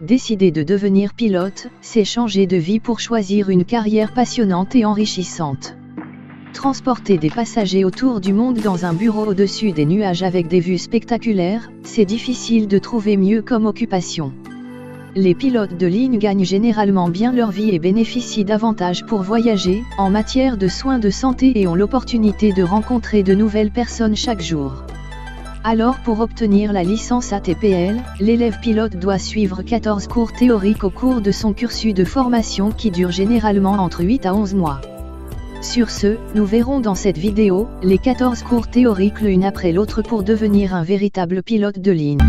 Décider de devenir pilote, c'est changer de vie pour choisir une carrière passionnante et enrichissante. Transporter des passagers autour du monde dans un bureau au-dessus des nuages avec des vues spectaculaires, c'est difficile de trouver mieux comme occupation. Les pilotes de ligne gagnent généralement bien leur vie et bénéficient d'avantages pour voyager, en matière de soins de santé et ont l'opportunité de rencontrer de nouvelles personnes chaque jour. Alors pour obtenir la licence ATPL, l'élève pilote doit suivre 14 cours théoriques au cours de son cursus de formation qui dure généralement entre 8 à 11 mois. Sur ce, nous verrons dans cette vidéo, les 14 cours théoriques l'une après l'autre pour devenir un véritable pilote de ligne.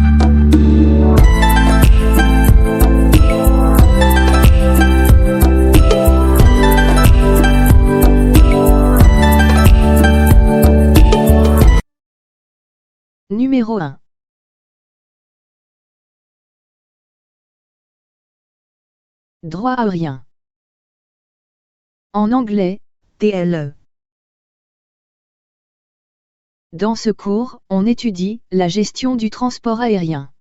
Numéro 1. Droit aérien. En anglais, DLO. Dans ce cours, on étudie la gestion du transport aérien,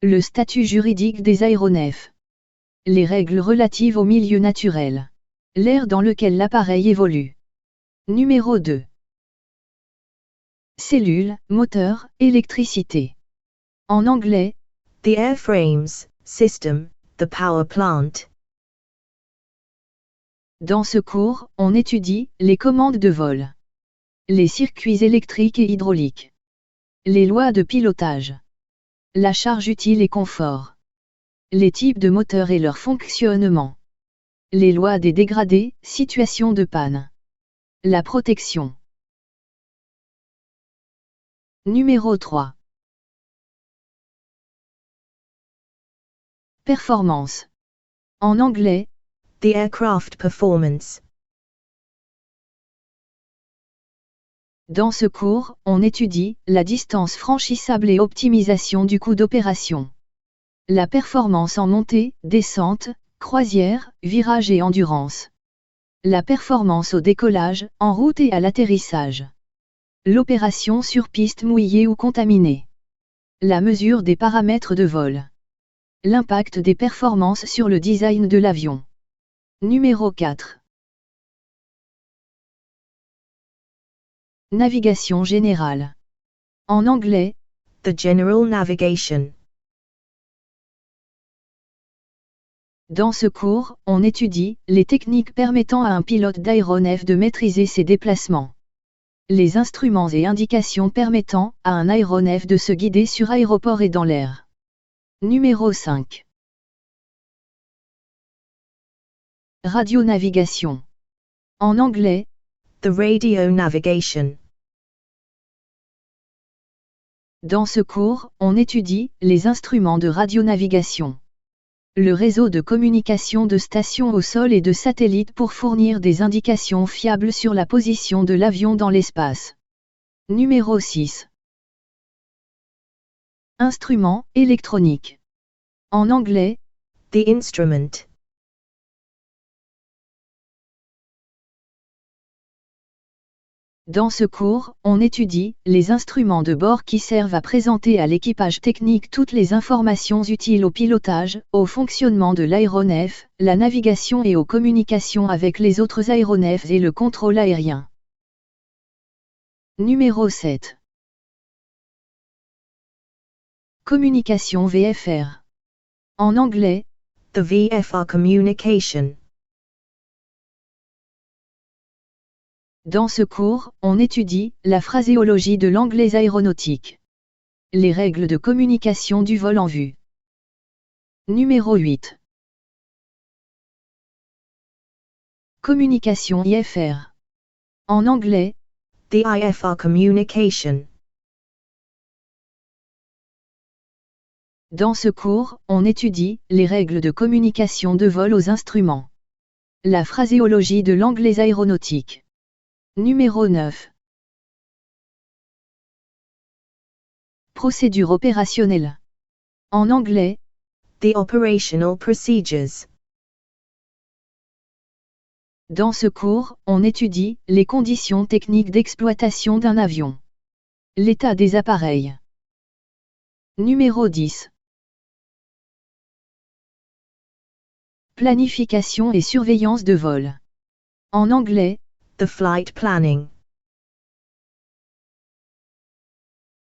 le statut juridique des aéronefs, les règles relatives au milieu naturel, l'air dans lequel l'appareil évolue. Numéro 2. Cellules, moteurs, électricité. En anglais, The airframes, system, the power plant. Dans ce cours, on étudie les commandes de vol, les circuits électriques et hydrauliques, les lois de pilotage, la charge utile et confort, les types de moteurs et leur fonctionnement, les lois des dégradés, situation de panne, la protection. Numéro 3. Performance. En anglais, The aircraft performance. Dans ce cours, on étudie la distance franchissable et optimisation du coût d'opération, la performance en montée, descente, croisière, virage et endurance, la performance au décollage, en route et à l'atterrissage, l'opération sur piste mouillée ou contaminée, la mesure des paramètres de vol, l'impact des performances sur le design de l'avion. Numéro 4. Navigation générale. En anglais, The general navigation. Dans ce cours, on étudie les techniques permettant à un pilote d'aéronef de maîtriser ses déplacements, les instruments et indications permettant à un aéronef de se guider sur aéroport et dans l'air. Numéro 5. Radionavigation. En anglais, The radio navigation. Dans ce cours, on étudie les instruments de radionavigation, le réseau de communication de stations au sol et de satellites pour fournir des indications fiables sur la position de l'avion dans l'espace. Numéro 6. Instruments électroniques. En anglais, The instrument. Dans ce cours, on étudie les instruments de bord qui servent à présenter à l'équipage technique toutes les informations utiles au pilotage, au fonctionnement de l'aéronef, la navigation et aux communications avec les autres aéronefs et le contrôle aérien. Numéro 7. Communication VFR. En anglais, The VFR communication. Dans ce cours, on étudie la phraséologie de l'anglais aéronautique, les règles de communication du vol en vue. Numéro 8. Communication IFR. En anglais, The IFR communication. Dans ce cours, on étudie les règles de communication de vol aux instruments, la phraséologie de l'anglais aéronautique. Numéro 9. Procédure opérationnelle. En anglais, The operational procedures. Dans ce cours, on étudie les conditions techniques d'exploitation d'un avion, l'état des appareils. Numéro 10. Planification et surveillance de vol. En anglais, the flight planning.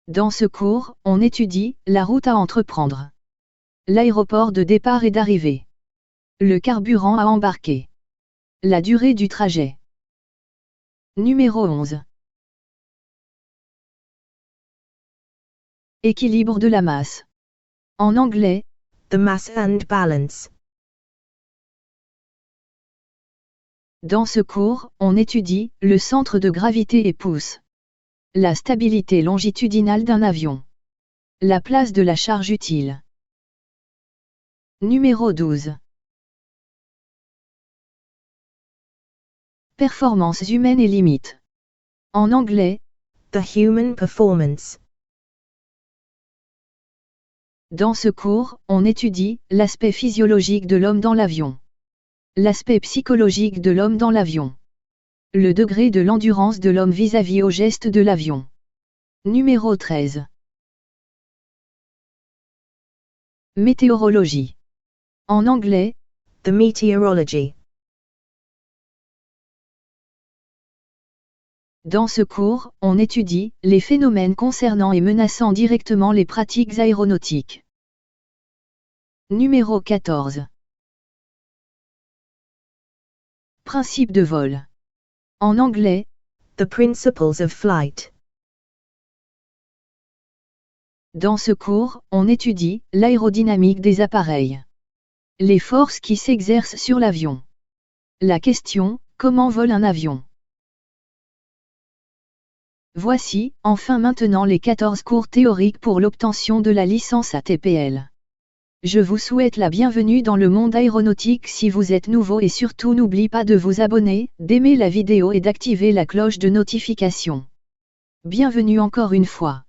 Dans ce cours, on étudie la route à entreprendre, l'aéroport de départ et d'arrivée, le carburant à embarquer, la durée du trajet. Numéro 11. Équilibre de la masse. En anglais, the mass and balance. Dans ce cours, on étudie le centre de gravité et pouce, la stabilité longitudinale d'un avion, la place de la charge utile. Numéro 12. Performances humaines et limites. En anglais, the human performance. Dans ce cours, on étudie l'aspect physiologique de l'homme dans l'avion, l'aspect psychologique de l'homme dans l'avion, le degré de l'endurance de l'homme vis-à-vis au geste de l'avion. Numéro 13. Météorologie. En anglais, the meteorology. Dans ce cours, on étudie les phénomènes concernant et menaçant directement les pratiques aéronautiques. Numéro 14. Principe de vol. En anglais, the principles of flight. Dans ce cours, on étudie l'aérodynamique des appareils, les forces qui s'exercent sur l'avion. La question, comment vole un avion? Voici, enfin maintenant les 14 cours théoriques pour l'obtention de la licence ATPL. Je vous souhaite la bienvenue dans le monde aéronautique si vous êtes nouveau et surtout n'oubliez pas de vous abonner, d'aimer la vidéo et d'activer la cloche de notification. Bienvenue encore une fois.